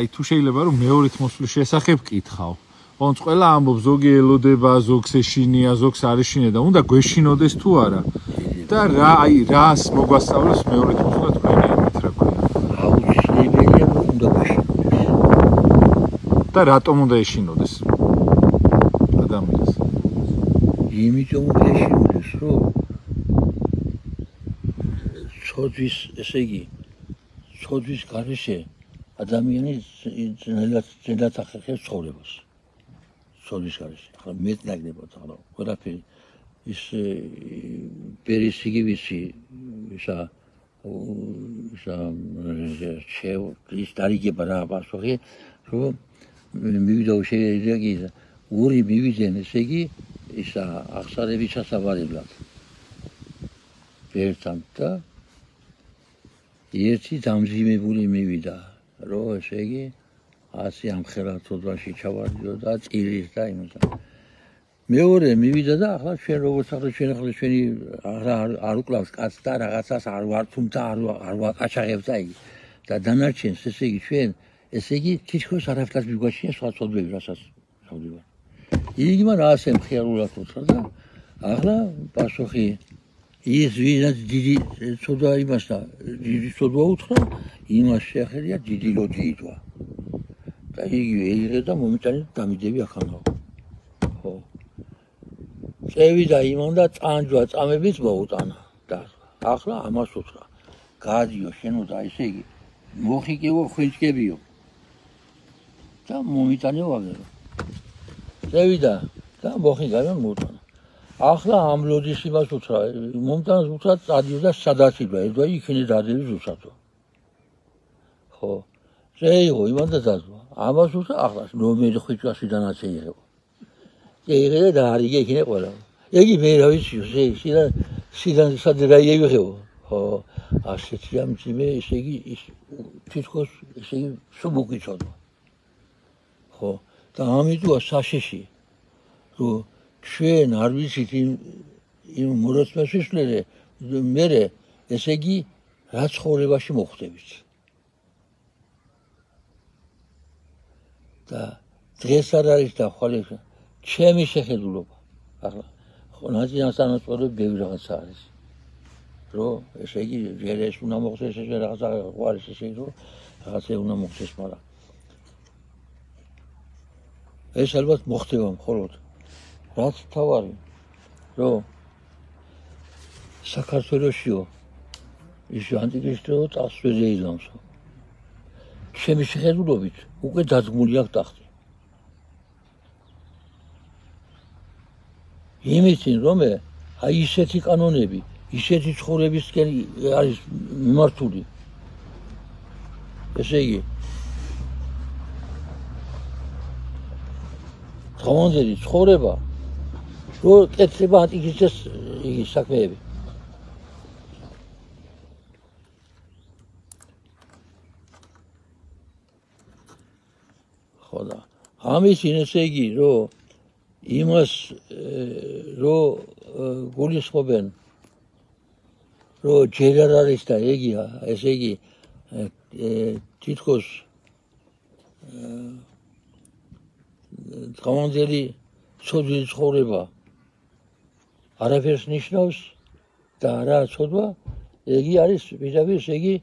აი თუ შეიძლება რომ მეორეთ მოსვლის შესახებ კითხავ. ოღონდ ყველა ამბობს ზოგი ელოდება, ზოგს ეშინია, ზოგს არ ეშინია და უნდა გვეშინოდეს თუ არა. და რას მოგვასწავლებს მეორეთ მოსვლა თქვენი ამით რა ქვია. აუცილებელია რომ უნდა გვეშინოდეს. და რატომ უნდა ეშინოდეს ადამიანს? იმიტომ უნდა ეშინოდეს, რომ ცოდვის, ესე იგი, ცოდვის გარეშე ადამიანი ძნელად ახერხებს ცხოვრებას. ცოდვის გარეშე. ახლა მეტნაკლებად ახლა ყველაფერი ის ბერის იგივისი ისა ის დარიგება რა პასუხი რომ მივიდა შეიძლება ორი მივიდნენ ესე იგი ისა აღსარების სასაბარებლად ერთთან და ერთი დამძიმებული მივიდა რომ ესე იგი ასე ამხელა თოდვაში ჩავარდიო და წირის და იმასთან მეორე მივიდა და ახლა ჩვენ როგორც ახლა ჩვენ ახლა ჩვენი არ უკლავს კაცს და რაღაცას არ ვარ თუმცა არ ვაკაჩაღებს და იგი და დანარჩენს ესე იგი ჩვენ ესე იგი თითქოს არაფერს მიგვაჩნია სხვა ცოდვები რასაც ჩავდივარ იგი მან ასე მხიარულად უთხრა და ახლა პასუხი ის ვინაც დიდი ცოდვა იმასა დიდი ცოდვა უთხრა იმას შეახერია დიდი ლოჯი იტვა და იგივე იღე და მომიტანე დამიდები ახალო ხო წევიდა იმან და წანჯვა წამებით მოუტანა და ახლა ამას უთხრა გადიო შენოდა ესე იგი მოხიკევო ხვიჭკებიო და მომიტანე ვაგერო წევიდა და მოხიკავენ მოუტანა ახლა ამ ლოჯის იმას უთხრა მომტანს უთხრა წადიო და სადაც იდვა ედვა იქნე დადების უსათო ხო წეიღო იმან და დადვა ამას უთხრა ახლა რომელი ხვიჭკასიდანაც ეიღო ეიღე და არიგე იქნე ყველა იგი მე რა ვიცი სიდან სადღა ეიღეო ხო ასეთი ამძიმე ესე იგი თითქოს ესე იგი სუბუქიცოდვა ხო და ამიტოა საშიში რომ ჩვენ არ ვიცით იმ მოროცმასისვლერე მერე ესე იგი რა ცხოვრებაში მოხვდებით და დღეს არ არის და ხვალ ჩემი შეხედულობა ახლა ხო ნაძიან სანაცვლოდ ბევრი რაღაცა არის რომ ესე იგი ჯერ ეს უნდა მოხდეს ეს რაღაცა ყარის ესე იგი რომ რაღაცა უნდა მოხდეს მაგრამ ეს ალბათ მოხდება მხოლოდ რაც თავარი რომ საქართველოსიო ის ანტიქრისტო წასვლაზე ილამსო ჩემი შეხედულობით უკვე დადგმული აქვს ტახტი იმითი რომ აი ისეთი კანონები ისეთი ცხოვრებისკენ არის მიმართული ესე იგი დღევანდელი ცხოვრება რომ კეთდება ანტიქრისტეს იგი საქმეები ხო და ამის ესე იგი რომ იმას რომ გულისხმობენ რომ ჯერ არ არის და ეგია ესე იგი თითქოს დღევანდელი ცოდვის ცხოვრება არაფერს ნიშნავს და რა ცოდვა იგი არის პირდაპირ ესე იგი